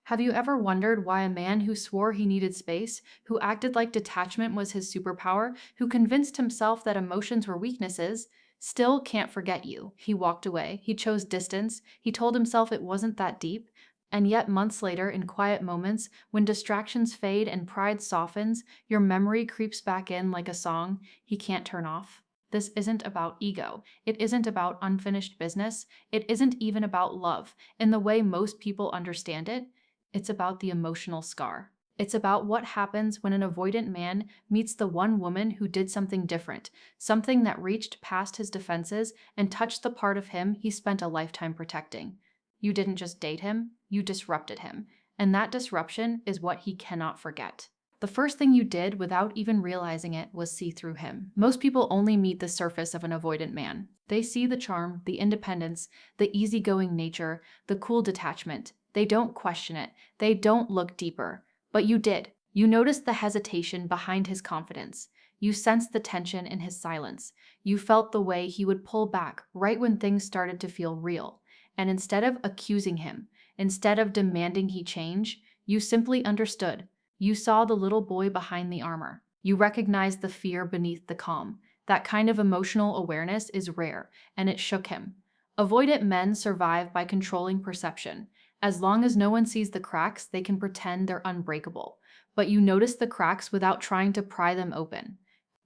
Have you ever wondered why a man who swore he needed space, who acted like detachment was his superpower, who convinced himself that emotions were weaknesses, still can't forget you? He walked away, he chose distance, he told himself it wasn't that deep, and yet months later, in quiet moments, when distractions fade and pride softens, your memory creeps back in like a song he can't turn off. This isn't about ego. It isn't about unfinished business. It isn't even about love in the way most people understand it. It's about the emotional scar. It's about what happens when an avoidant man meets the one woman who did something different, something that reached past his defenses and touched the part of him he spent a lifetime protecting. You didn't just date him, you disrupted him. And that disruption is what he cannot forget. The first thing you did without even realizing it was see through him. Most people only meet the surface of an avoidant man. They see the charm, the independence, the easygoing nature, the cool detachment. They don't question it. They don't look deeper. But you did. You noticed the hesitation behind his confidence. You sensed the tension in his silence. You felt the way he would pull back right when things started to feel real. And instead of accusing him, instead of demanding he change, you simply understood. You saw the little boy behind the armor. You recognized the fear beneath the calm. That kind of emotional awareness is rare, and it shook him. Avoidant men survive by controlling perception. As long as no one sees the cracks, they can pretend they're unbreakable. But you noticed the cracks without trying to pry them open.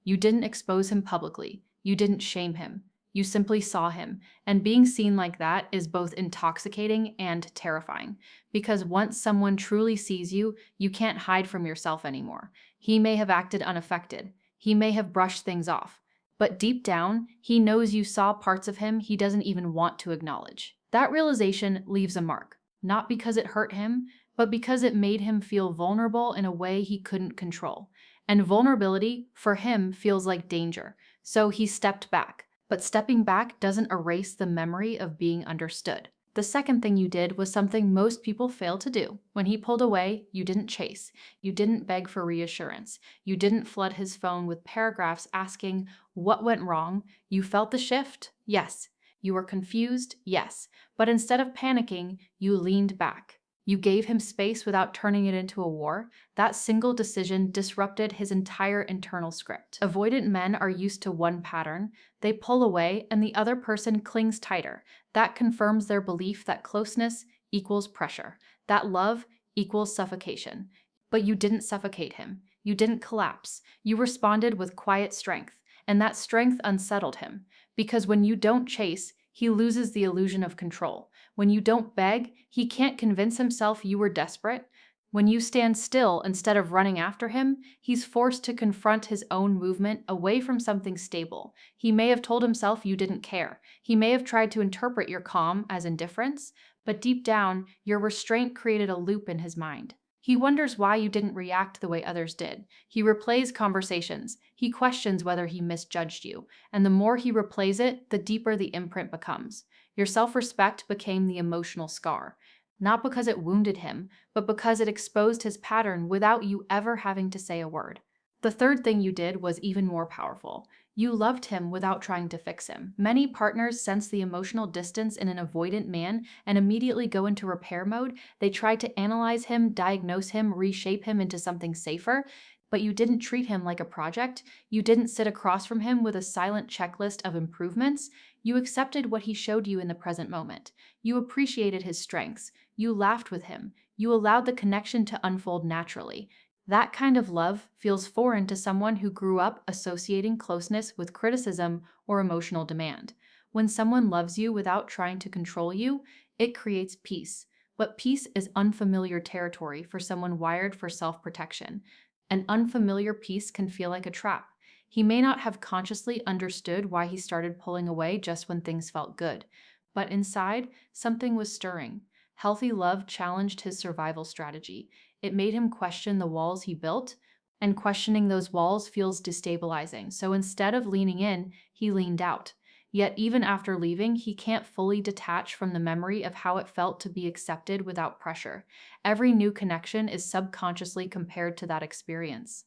You didn't expose him publicly. You didn't shame him. You simply saw him. And being seen like that is both intoxicating and terrifying. Because once someone truly sees you, you can't hide from yourself anymore. He may have acted unaffected. He may have brushed things off. But deep down, he knows you saw parts of him he doesn't even want to acknowledge. That realization leaves a mark. Not because it hurt him, but because it made him feel vulnerable in a way he couldn't control. And vulnerability, for him, feels like danger. So he stepped back. But stepping back doesn't erase the memory of being understood. The second thing you did was something most people fail to do. When he pulled away, you didn't chase. You didn't beg for reassurance. You didn't flood his phone with paragraphs asking what went wrong. You felt the shift? Yes. You were confused? Yes. But instead of panicking, you leaned back. You gave him space without turning it into a war. That single decision disrupted his entire internal script. Avoidant men are used to one pattern. They pull away and the other person clings tighter. That confirms their belief that closeness equals pressure, that love equals suffocation. But you didn't suffocate him. You didn't collapse. You responded with quiet strength, and that strength unsettled him. Because when you don't chase, he loses the illusion of control. When you don't beg, he can't convince himself you were desperate. When you stand still instead of running after him, he's forced to confront his own movement away from something stable. He may have told himself you didn't care. He may have tried to interpret your calm as indifference, but deep down, your restraint created a loop in his mind. He wonders why you didn't react the way others did. He replays conversations. He questions whether he misjudged you. And the more he replays it, the deeper the imprint becomes. Your self-respect became the emotional scar. Not because it wounded him, but because it exposed his pattern without you ever having to say a word. The third thing you did was even more powerful. You loved him without trying to fix him. Many partners sense the emotional distance in an avoidant man and immediately go into repair mode. They try to analyze him, diagnose him, reshape him into something safer. But you didn't treat him like a project. You didn't sit across from him with a silent checklist of improvements. You accepted what he showed you in the present moment. You appreciated his strengths. You laughed with him. You allowed the connection to unfold naturally. That kind of love feels foreign to someone who grew up associating closeness with criticism or emotional demand. When someone loves you without trying to control you, it creates peace. But peace is unfamiliar territory for someone wired for self-protection. An unfamiliar peace can feel like a trap. He may not have consciously understood why he started pulling away just when things felt good. But inside, something was stirring. Healthy love challenged his survival strategy. It made him question the walls he built, and questioning those walls feels destabilizing. So instead of leaning in, he leaned out. Yet even after leaving, he can't fully detach from the memory of how it felt to be accepted without pressure. Every new connection is subconsciously compared to that experience.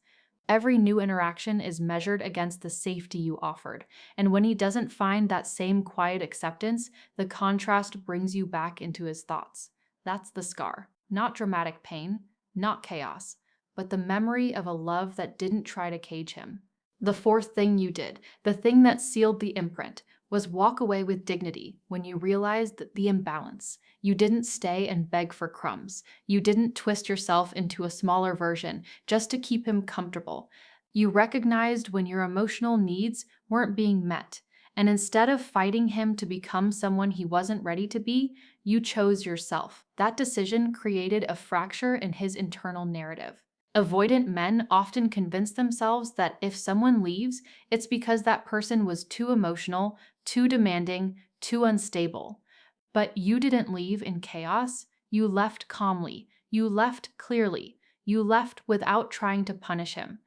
Every new interaction is measured against the safety you offered. And when he doesn't find that same quiet acceptance, the contrast brings you back into his thoughts. That's the scar. not dramatic pain, not chaos, but the memory of a love that didn't try to cage him. The fourth thing you did, the thing that sealed the imprint, was walk away with dignity when you realized that the imbalance. You didn't stay and beg for crumbs. You didn't twist yourself into a smaller version just to keep him comfortable. You recognized when your emotional needs weren't being met. And instead of fighting him to become someone he wasn't ready to be, you chose yourself. That decision created a fracture in his internal narrative. Avoidant men often convince themselves that if someone leaves, it's because that person was too emotional, too demanding, too unstable. But you didn't leave in chaos. You left calmly. You left clearly. You left without trying to punish him.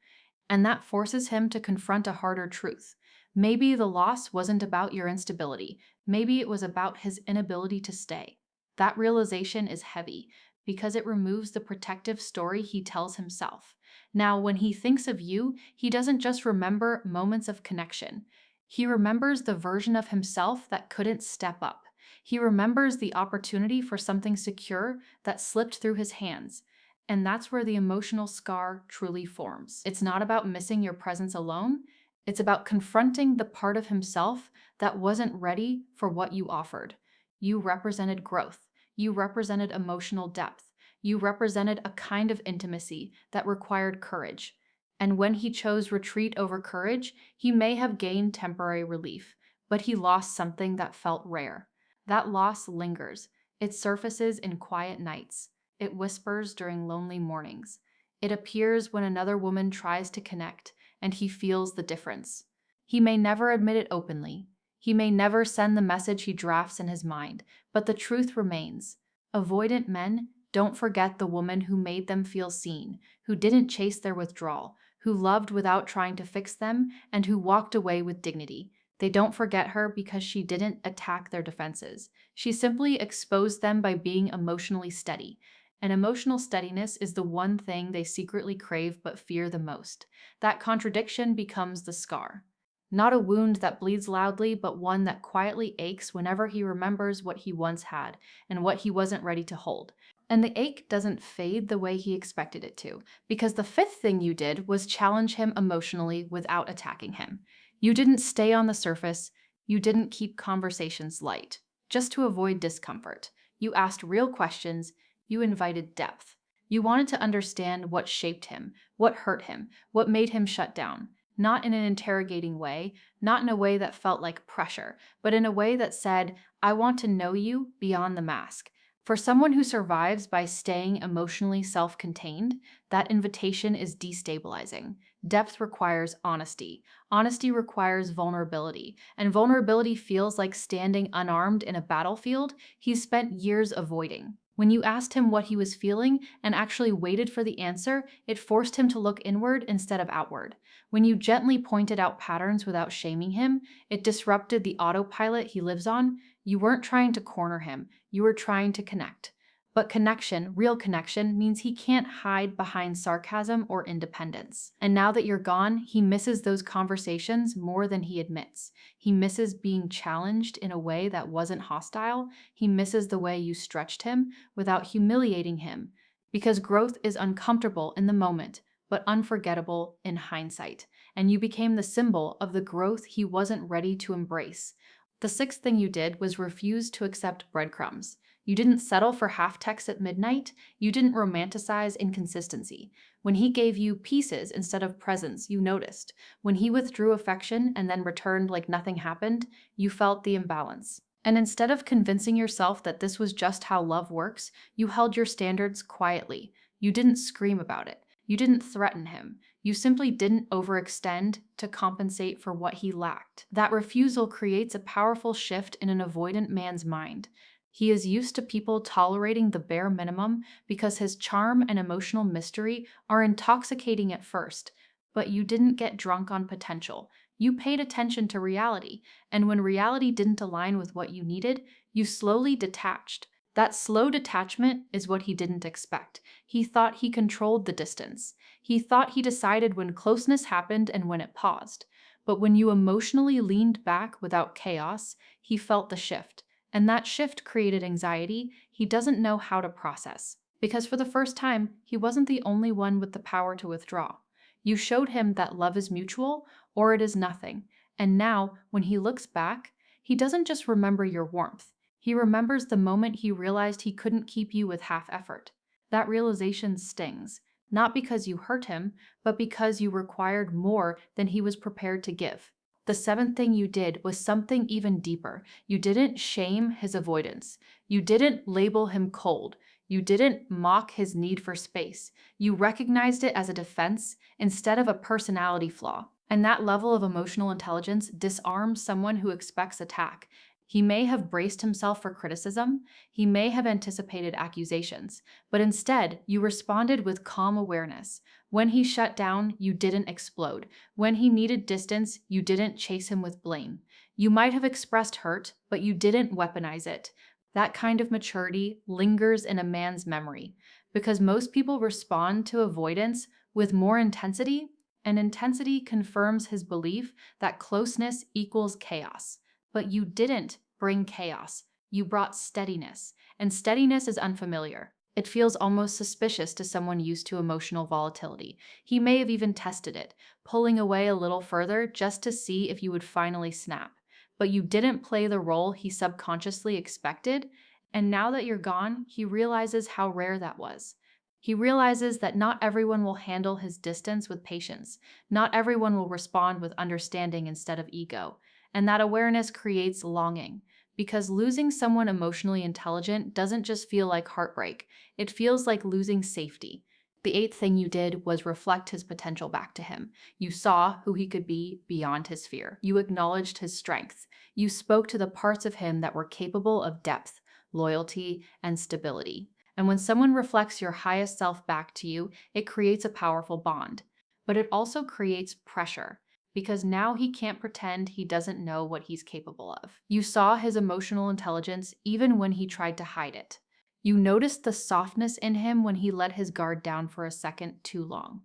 And that forces him to confront a harder truth. Maybe the loss wasn't about your instability. Maybe it was about his inability to stay. That realization is heavy because it removes the protective story he tells himself. Now, when he thinks of you, he doesn't just remember moments of connection. He remembers the version of himself that couldn't step up. He remembers the opportunity for something secure that slipped through his hands. And that's where the emotional scar truly forms. It's not about missing your presence alone. It's about confronting the part of himself that wasn't ready for what you offered. You represented growth. You represented emotional depth. You represented a kind of intimacy that required courage. And when he chose retreat over courage, he may have gained temporary relief, but he lost something that felt rare. That loss lingers. It surfaces in quiet nights. It whispers during lonely mornings. It appears when another woman tries to connect, and he feels the difference. He may never admit it openly. He may never send the message he drafts in his mind, but the truth remains. Avoidant men don't forget the woman who made them feel seen, who didn't chase their withdrawal, who loved without trying to fix them, and who walked away with dignity. They don't forget her because she didn't attack their defenses. She simply exposed them by being emotionally steady. And emotional steadiness is the one thing they secretly crave but fear the most. That contradiction becomes the scar. Not a wound that bleeds loudly, but one that quietly aches whenever he remembers what he once had and what he wasn't ready to hold. And the ache doesn't fade the way he expected it to, because the fifth thing you did was challenge him emotionally without attacking him. You didn't stay on the surface. You didn't keep conversations light, just to avoid discomfort. You asked real questions. You invited depth. You wanted to understand what shaped him, what hurt him, what made him shut down. Not in an interrogating way, not in a way that felt like pressure, but in a way that said, I want to know you beyond the mask. For someone who survives by staying emotionally self-contained, that invitation is destabilizing. Depth requires honesty. Honesty requires vulnerability. And vulnerability feels like standing unarmed in a battlefield he's spent years avoiding. When you asked him what he was feeling and actually waited for the answer, it forced him to look inward instead of outward. When you gently pointed out patterns without shaming him, it disrupted the autopilot he lives on. You weren't trying to corner him, you were trying to connect. But connection, real connection, means he can't hide behind sarcasm or independence. And now that you're gone, he misses those conversations more than he admits. He misses being challenged in a way that wasn't hostile. He misses the way you stretched him without humiliating him. Because growth is uncomfortable in the moment, but unforgettable in hindsight. And you became the symbol of the growth he wasn't ready to embrace. The sixth thing you did was refuse to accept breadcrumbs. You didn't settle for half texts at midnight. You didn't romanticize inconsistency. When he gave you pieces instead of presents, you noticed. When he withdrew affection and then returned like nothing happened, you felt the imbalance. And instead of convincing yourself that this was just how love works, you held your standards quietly. You didn't scream about it. You didn't threaten him. You simply didn't overextend to compensate for what he lacked. That refusal creates a powerful shift in an avoidant man's mind. He is used to people tolerating the bare minimum because his charm and emotional mystery are intoxicating at first. But you didn't get drunk on potential. You paid attention to reality, and when reality didn't align with what you needed, you slowly detached. That slow detachment is what he didn't expect. He thought he controlled the distance. He thought he decided when closeness happened and when it paused. But when you emotionally leaned back without chaos, he felt the shift. And that shift created anxiety he doesn't know how to process. Because for the first time, he wasn't the only one with the power to withdraw. You showed him that love is mutual or it is nothing. And now, when he looks back, he doesn't just remember your warmth. He remembers the moment he realized he couldn't keep you with half effort. That realization stings, not because you hurt him, but because you required more than he was prepared to give. The seventh thing you did was something even deeper. You didn't shame his avoidance. You didn't label him cold. You didn't mock his need for space. You recognized it as a defense instead of a personality flaw. And that level of emotional intelligence disarms someone who expects attack. He may have braced himself for criticism, he may have anticipated accusations, but instead, you responded with calm awareness. When he shut down, you didn't explode. When he needed distance, you didn't chase him with blame. You might have expressed hurt, but you didn't weaponize it. That kind of maturity lingers in a man's memory because most people respond to avoidance with more intensity, and intensity confirms his belief that closeness equals chaos. But you didn't bring chaos, you brought steadiness, and steadiness is unfamiliar. It feels almost suspicious to someone used to emotional volatility. He may have even tested it, pulling away a little further just to see if you would finally snap. But you didn't play the role he subconsciously expected, and now that you're gone, he realizes how rare that was. He realizes that not everyone will handle his distance with patience. Not everyone will respond with understanding instead of ego. And that awareness creates longing. Because losing someone emotionally intelligent doesn't just feel like heartbreak, it feels like losing safety. The eighth thing you did was reflect his potential back to him. You saw who he could be beyond his fear. You acknowledged his strengths. You spoke to the parts of him that were capable of depth, loyalty, and stability. And when someone reflects your highest self back to you, it creates a powerful bond. But it also creates pressure, because now he can't pretend he doesn't know what he's capable of. You saw his emotional intelligence even when he tried to hide it. You noticed the softness in him when he let his guard down for a second too long.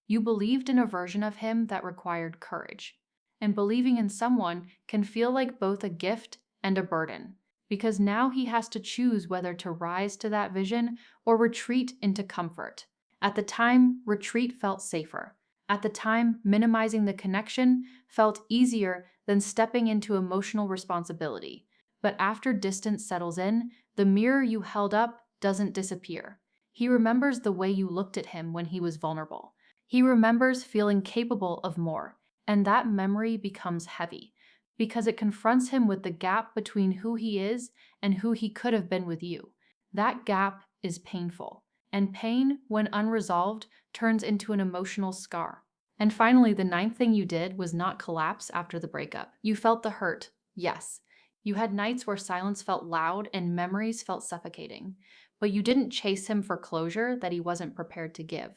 You believed in a version of him that required courage. And believing in someone can feel like both a gift and a burden, because now he has to choose whether to rise to that vision or retreat into comfort. At the time, retreat felt safer. At the time, minimizing the connection felt easier than stepping into emotional responsibility. But after distance settles in, the mirror you held up doesn't disappear. He remembers the way you looked at him when he was vulnerable. He remembers feeling capable of more, and that memory becomes heavy because it confronts him with the gap between who he is and who he could have been with you. That gap is painful, and pain, when unresolved, turns into an emotional scar. And finally, the ninth thing you did was not collapse after the breakup. You felt the hurt, yes. You had nights where silence felt loud and memories felt suffocating, but you didn't chase him for closure that he wasn't prepared to give.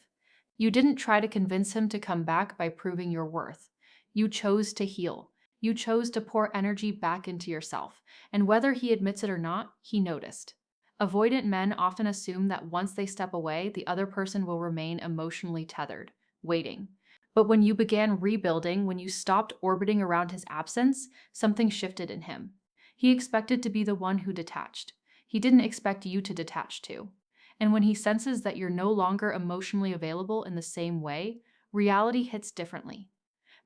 You didn't try to convince him to come back by proving your worth. You chose to heal. You chose to pour energy back into yourself, and whether he admits it or not, he noticed. Avoidant men often assume that once they step away, the other person will remain emotionally tethered, waiting. But when you began rebuilding, when you stopped orbiting around his absence, something shifted in him. He expected to be the one who detached. He didn't expect you to detach too. And when he senses that you're no longer emotionally available in the same way, reality hits differently.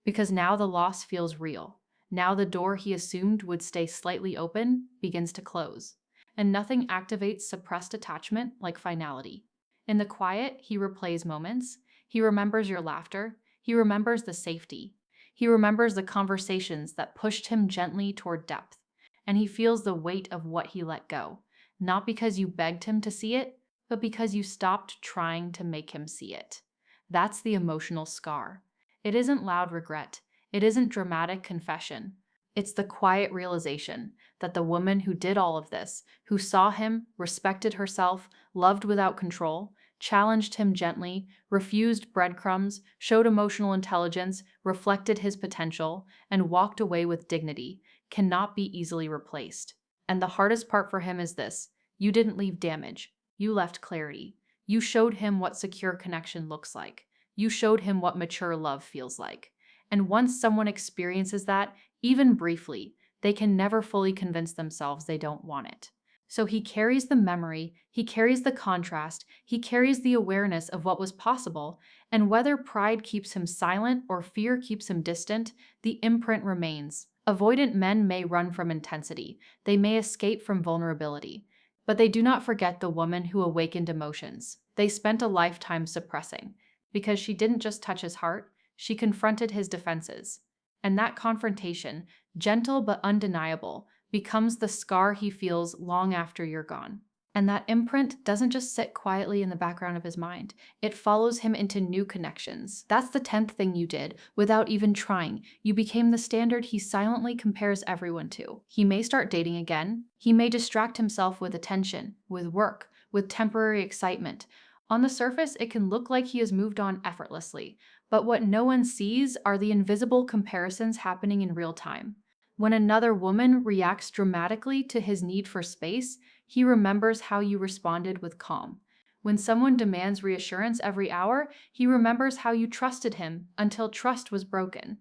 Because now the loss feels real. Now the door he assumed would stay slightly open begins to close. And nothing activates suppressed attachment like finality. In the quiet, he replays moments. He remembers your laughter. He remembers the safety. He remembers the conversations that pushed him gently toward depth. And he feels the weight of what he let go. Not because you begged him to see it, but because you stopped trying to make him see it. That's the emotional scar. It isn't loud regret. It isn't dramatic confession. It's the quiet realization that the woman who did all of this, who saw him, respected herself, loved without control, challenged him gently, refused breadcrumbs, showed emotional intelligence, reflected his potential, and walked away with dignity, cannot be easily replaced. And the hardest part for him is this: you didn't leave damage. You left clarity. You showed him what secure connection looks like. You showed him what mature love feels like. And once someone experiences that, even briefly, they can never fully convince themselves they don't want it. So he carries the memory, he carries the contrast, he carries the awareness of what was possible, and whether pride keeps him silent or fear keeps him distant, the imprint remains. Avoidant men may run from intensity, they may escape from vulnerability, but they do not forget the woman who awakened emotions. They spent a lifetime suppressing, because she didn't just touch his heart, she confronted his defenses. And that confrontation, gentle but undeniable, becomes the scar he feels long after you're gone. And that imprint doesn't just sit quietly in the background of his mind, it follows him into new connections. That's the 10th thing you did without even trying. You became the standard he silently compares everyone to. He may start dating again, he may distract himself with attention, with work, with temporary excitement. On the surface, it can look like he has moved on effortlessly, but what no one sees are the invisible comparisons happening in real time. When another woman reacts dramatically to his need for space, he remembers how you responded with calm. When someone demands reassurance every hour, he remembers how you trusted him until trust was broken.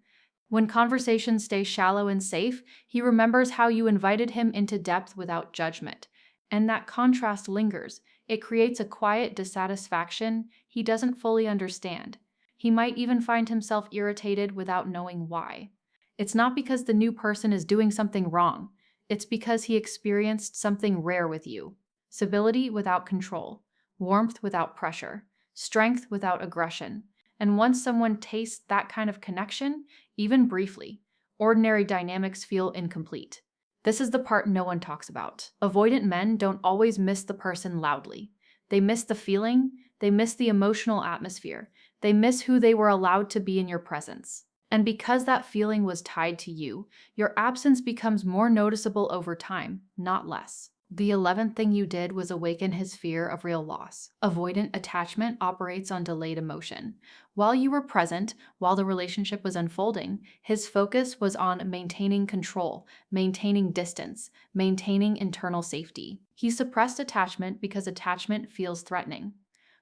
When conversations stay shallow and safe, he remembers how you invited him into depth without judgment. And that contrast lingers. It creates a quiet dissatisfaction he doesn't fully understand. He might even find himself irritated without knowing why. It's not because the new person is doing something wrong. It's because he experienced something rare with you. Stability without control, warmth without pressure, strength without aggression. And once someone tastes that kind of connection, even briefly, ordinary dynamics feel incomplete. This is the part no one talks about. Avoidant men don't always miss the person loudly. They miss the feeling, they miss the emotional atmosphere, they miss who they were allowed to be in your presence. And because that feeling was tied to you, your absence becomes more noticeable over time, not less. The 11th thing you did was awaken his fear of real loss. Avoidant attachment operates on delayed emotion. While you were present, while the relationship was unfolding, his focus was on maintaining control, maintaining distance, maintaining internal safety. He suppressed attachment because attachment feels threatening.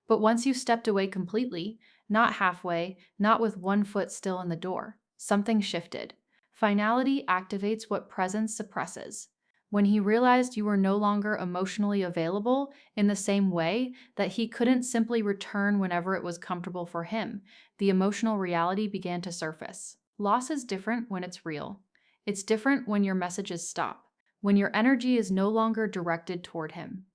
But once you stepped away completely, not halfway, not with one foot still in the door, something shifted. Finality activates what presence suppresses. When he realized you were no longer emotionally available in the same way that he couldn't simply return whenever it was comfortable for him, the emotional reality began to surface. Loss is different when it's real. It's different when your messages stop, when your energy is no longer directed toward him,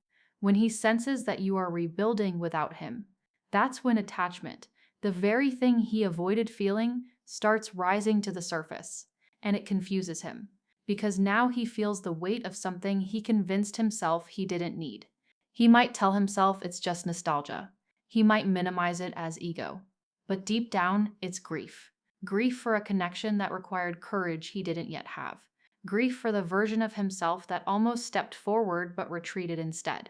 when he senses that you are rebuilding without him. That's when attachment, the very thing he avoided feeling, starts rising to the surface, and it confuses him, because now he feels the weight of something he convinced himself he didn't need. He might tell himself it's just nostalgia. He might minimize it as ego. But deep down, it's grief. Grief for a connection that required courage he didn't yet have. Grief for the version of himself that almost stepped forward but retreated instead.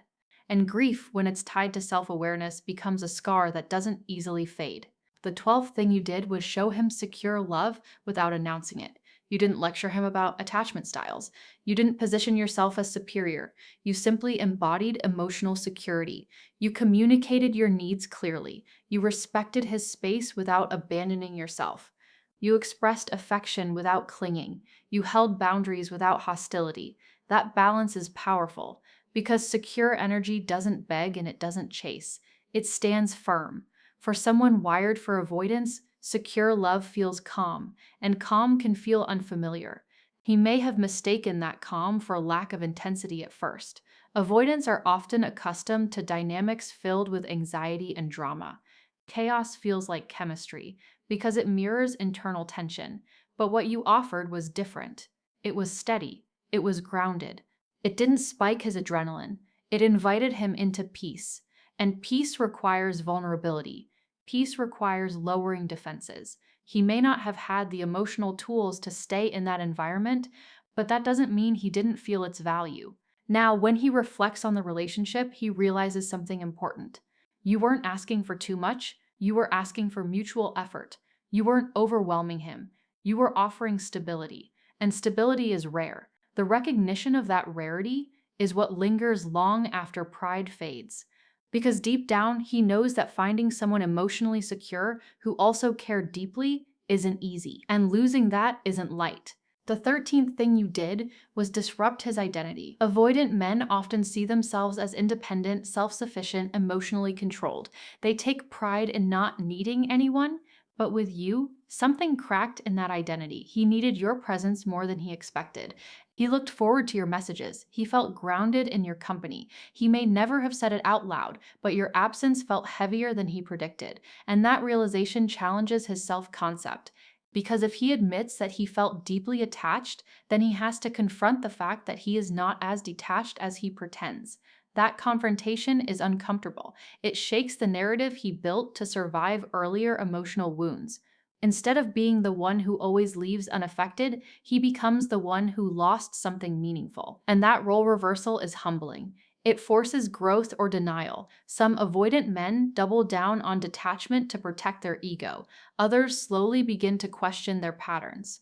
And grief, when it's tied to self-awareness, becomes a scar that doesn't easily fade. The 12th thing you did was show him secure love without announcing it. You didn't lecture him about attachment styles. You didn't position yourself as superior. You simply embodied emotional security. You communicated your needs clearly. You respected his space without abandoning yourself. You expressed affection without clinging. You held boundaries without hostility. That balance is powerful. Because secure energy doesn't beg and it doesn't chase. It stands firm. For someone wired for avoidance, secure love feels calm, and calm can feel unfamiliar. He may have mistaken that calm for lack of intensity at first. Avoidants are often accustomed to dynamics filled with anxiety and drama. Chaos feels like chemistry because it mirrors internal tension. But what you offered was different. It was steady. It was grounded. It didn't spike his adrenaline. It invited him into peace. And peace requires vulnerability. Peace requires lowering defenses. He may not have had the emotional tools to stay in that environment, but that doesn't mean he didn't feel its value. Now, when he reflects on the relationship, he realizes something important. You weren't asking for too much. You were asking for mutual effort. You weren't overwhelming him. You were offering stability. And stability is rare. The recognition of that rarity is what lingers long after pride fades. Because deep down, he knows that finding someone emotionally secure who also cared deeply isn't easy, and losing that isn't light. The 13th thing you did was disrupt his identity. Avoidant men often see themselves as independent, self-sufficient, emotionally controlled. They take pride in not needing anyone, but with you, something cracked in that identity. He needed your presence more than he expected. He looked forward to your messages. He felt grounded in your company. He may never have said it out loud, but your absence felt heavier than he predicted. And that realization challenges his self-concept. Because if he admits that he felt deeply attached, then he has to confront the fact that he is not as detached as he pretends. That confrontation is uncomfortable. It shakes the narrative he built to survive earlier emotional wounds. Instead of being the one who always leaves unaffected, he becomes the one who lost something meaningful. And that role reversal is humbling. It forces growth or denial. Some avoidant men double down on detachment to protect their ego. Others slowly begin to question their patterns.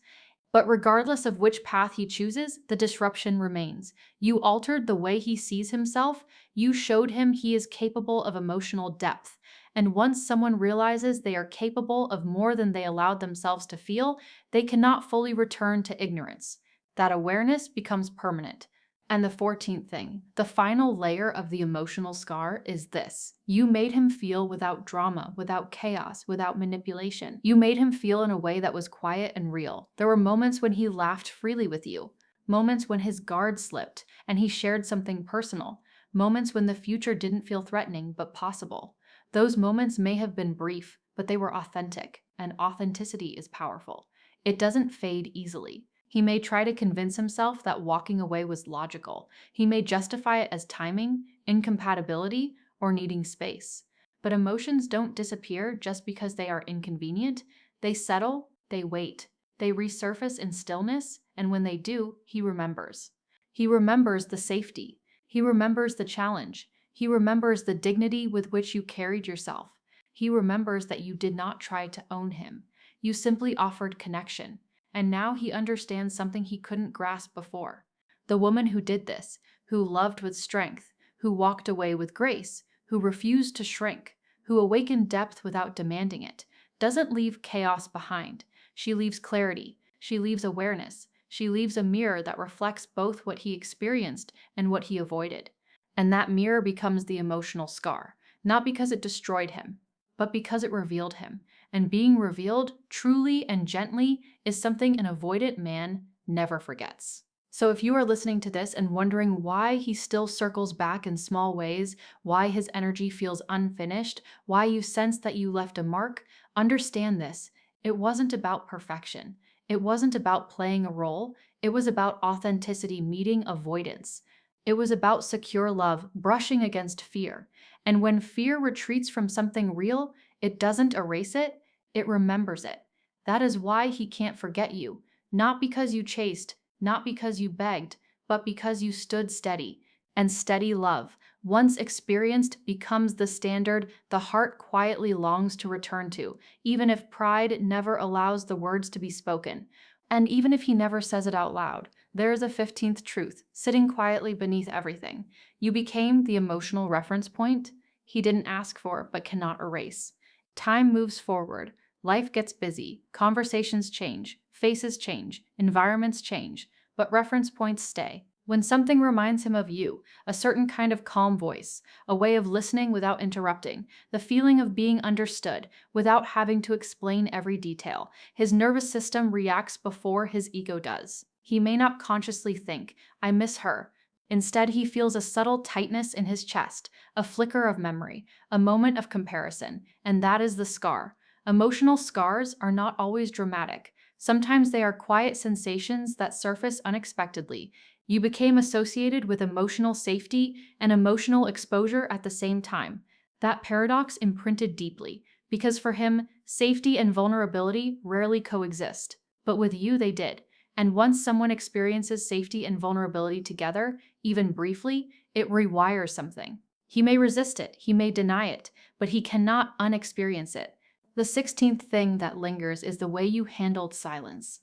But regardless of which path he chooses, the disruption remains. You altered the way he sees himself. You showed him he is capable of emotional depth. And once someone realizes they are capable of more than they allowed themselves to feel, they cannot fully return to ignorance. That awareness becomes permanent. And the 14th thing, the final layer of the emotional scar is this. You made him feel without drama, without chaos, without manipulation. You made him feel in a way that was quiet and real. There were moments when he laughed freely with you, moments when his guard slipped and he shared something personal, moments when the future didn't feel threatening but possible. Those moments may have been brief, but they were authentic, and authenticity is powerful. It doesn't fade easily. He may try to convince himself that walking away was logical. He may justify it as timing, incompatibility, or needing space. But emotions don't disappear just because they are inconvenient. They settle, they wait, they resurface in stillness, and when they do, he remembers. He remembers the safety. He remembers the challenge. He remembers the dignity with which you carried yourself. He remembers that you did not try to own him. You simply offered connection. And now he understands something he couldn't grasp before. The woman who did this, who loved with strength, who walked away with grace, who refused to shrink, who awakened depth without demanding it, doesn't leave chaos behind. She leaves clarity. She leaves awareness. She leaves a mirror that reflects both what he experienced and what he avoided. And that mirror becomes the emotional scar, not because it destroyed him, but because it revealed him. And being revealed truly and gently is something an avoidant man never forgets. So if you are listening to this and wondering why he still circles back in small ways, why his energy feels unfinished, why you sense that you left a mark, understand this. It wasn't about perfection. It wasn't about playing a role. It was about authenticity meeting avoidance. It was about secure love brushing against fear. And when fear retreats from something real, it doesn't erase it, it remembers it. That is why he can't forget you. Not because you chased, not because you begged, but because you stood steady. And steady love, once experienced, becomes the standard the heart quietly longs to return to, even if pride never allows the words to be spoken. And even if he never says it out loud, there is a 15th truth sitting quietly beneath everything. You became the emotional reference point he didn't ask for but cannot erase. Time moves forward, life gets busy, conversations change, faces change, environments change, but reference points stay. When something reminds him of you, a certain kind of calm voice, a way of listening without interrupting, the feeling of being understood without having to explain every detail, his nervous system reacts before his ego does. He may not consciously think, I miss her. Instead, he feels a subtle tightness in his chest, a flicker of memory, a moment of comparison, and that is the scar. Emotional scars are not always dramatic. Sometimes they are quiet sensations that surface unexpectedly. You became associated with emotional safety and emotional exposure at the same time. That paradox imprinted deeply, because for him, safety and vulnerability rarely coexist. But with you, they did. And once someone experiences safety and vulnerability together, even briefly, it rewires something. He may resist it, he may deny it, but he cannot unexperience it. The 16th thing that lingers is the way you handled silence.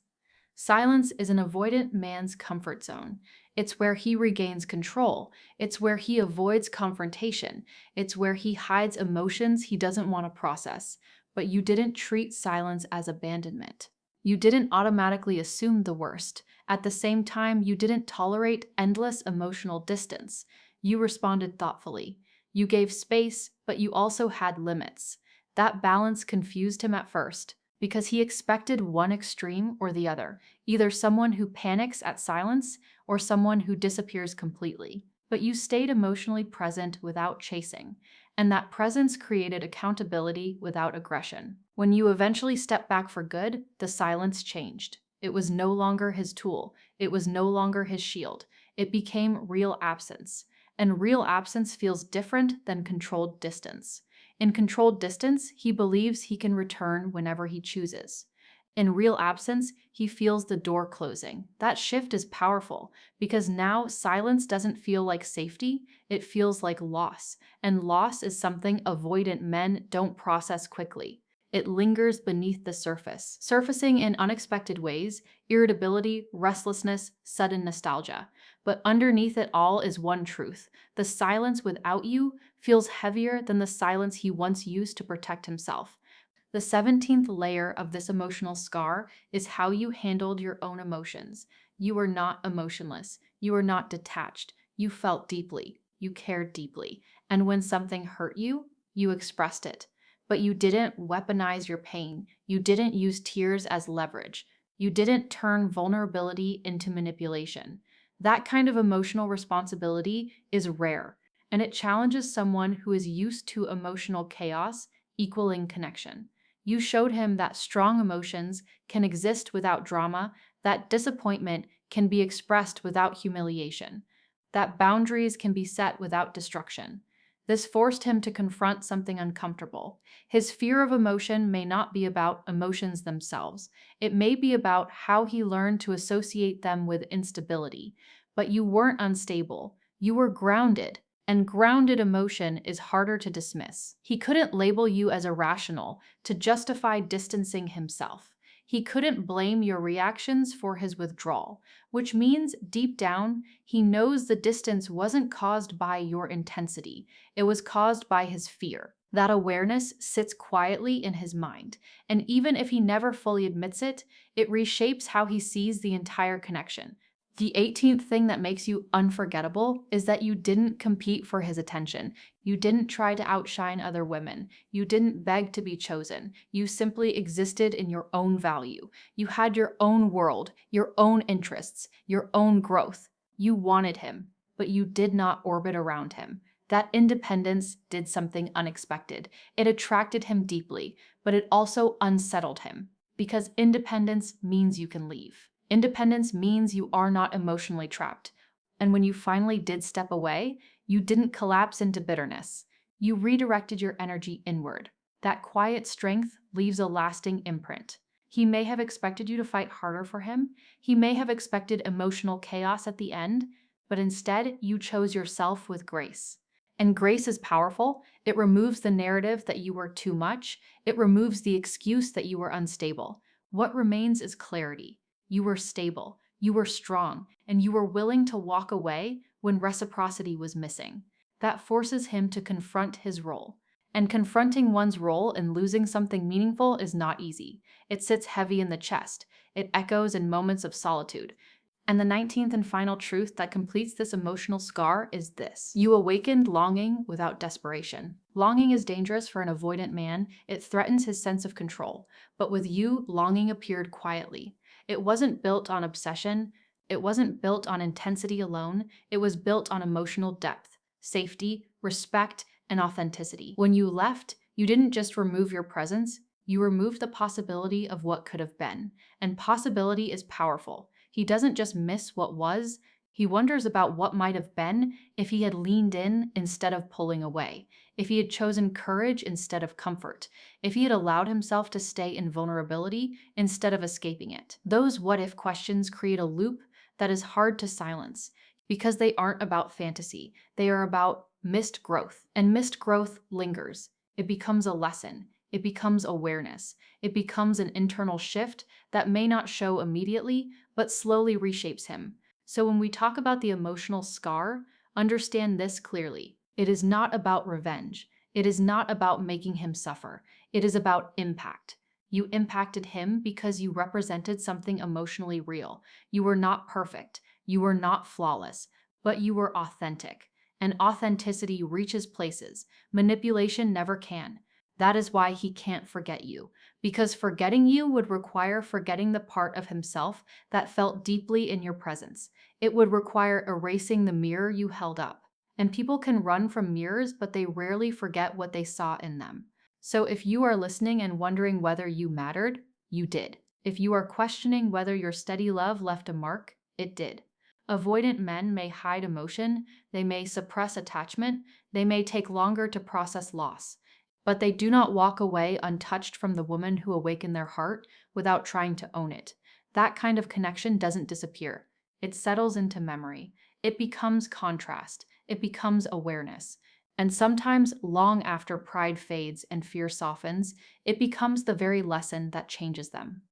Silence is an avoidant man's comfort zone. It's where he regains control. It's where he avoids confrontation. It's where he hides emotions he doesn't want to process. But you didn't treat silence as abandonment. You didn't automatically assume the worst. At the same time, you didn't tolerate endless emotional distance. You responded thoughtfully. You gave space, but you also had limits. That balance confused him at first because he expected one extreme or the other, either someone who panics at silence or someone who disappears completely. But you stayed emotionally present without chasing, and that presence created accountability without aggression. When you eventually stepped back for good, the silence changed. It was no longer his tool. It was no longer his shield. It became real absence. And real absence feels different than controlled distance. In controlled distance, he believes he can return whenever he chooses. In real absence, he feels the door closing. That shift is powerful because now silence doesn't feel like safety, it feels like loss. And loss is something avoidant men don't process quickly. It lingers beneath the surface, surfacing in unexpected ways: irritability, restlessness, sudden nostalgia. But underneath it all is one truth: the silence without you feels heavier than the silence he once used to protect himself. The 17th layer of this emotional scar is how you handled your own emotions. You were not emotionless. You were not detached. You felt deeply. You cared deeply. And when something hurt you, you expressed it. But you didn't weaponize your pain. You didn't use tears as leverage. You didn't turn vulnerability into manipulation. That kind of emotional responsibility is rare, and it challenges someone who is used to emotional chaos equaling connection. You showed him that strong emotions can exist without drama, that disappointment can be expressed without humiliation, that boundaries can be set without destruction. This forced him to confront something uncomfortable. His fear of emotion may not be about emotions themselves. It may be about how he learned to associate them with instability. But you weren't unstable. You were grounded. And grounded emotion is harder to dismiss. He couldn't label you as irrational to justify distancing himself. He couldn't blame your reactions for his withdrawal, which means deep down, he knows the distance wasn't caused by your intensity. It was caused by his fear. That awareness sits quietly in his mind, and even if he never fully admits it, it reshapes how he sees the entire connection. The 18th thing that makes you unforgettable is that you didn't compete for his attention. You didn't try to outshine other women. You didn't beg to be chosen. You simply existed in your own value. You had your own world, your own interests, your own growth. You wanted him, but you did not orbit around him. That independence did something unexpected. It attracted him deeply, but it also unsettled him, because independence means you can leave. Independence means you are not emotionally trapped. And when you finally did step away, you didn't collapse into bitterness. You redirected your energy inward. That quiet strength leaves a lasting imprint. He may have expected you to fight harder for him. He may have expected emotional chaos at the end, but instead you chose yourself with grace. And grace is powerful. It removes the narrative that you were too much. It removes the excuse that you were unstable. What remains is clarity. You were stable, you were strong, and you were willing to walk away when reciprocity was missing. That forces him to confront his role. And confronting one's role in losing something meaningful is not easy. It sits heavy in the chest. It echoes in moments of solitude. And the 19th and final truth that completes this emotional scar is this: you awakened longing without desperation. Longing is dangerous for an avoidant man. It threatens his sense of control. But with you, longing appeared quietly. It wasn't built on obsession. It wasn't built on intensity alone. It was built on emotional depth, safety, respect, and authenticity. When you left, you didn't just remove your presence, you removed the possibility of what could have been. And possibility is powerful. He doesn't just miss what was, he wonders about what might have been if he had leaned in instead of pulling away, if he had chosen courage instead of comfort, if he had allowed himself to stay in vulnerability instead of escaping it. Those what-if questions create a loop that is hard to silence because they aren't about fantasy. They are about missed growth, and missed growth lingers. It becomes a lesson. It becomes awareness. It becomes an internal shift that may not show immediately, but slowly reshapes him. So when we talk about the emotional scar, understand this clearly. It is not about revenge. It is not about making him suffer. It is about impact. You impacted him because you represented something emotionally real. You were not perfect. You were not flawless, but you were authentic. And authenticity reaches places. Manipulation never can. That is why he can't forget you. Because forgetting you would require forgetting the part of himself that felt deeply in your presence. It would require erasing the mirror you held up. And people can run from mirrors, but they rarely forget what they saw in them. So if you are listening and wondering whether you mattered, you did. If you are questioning whether your steady love left a mark, it did. Avoidant men may hide emotion, they may suppress attachment, they may take longer to process loss, but they do not walk away untouched from the woman who awakened their heart without trying to own it. That kind of connection doesn't disappear. It settles into memory. It becomes contrast. It becomes awareness. And sometimes, long after pride fades and fear softens, it becomes the very lesson that changes them.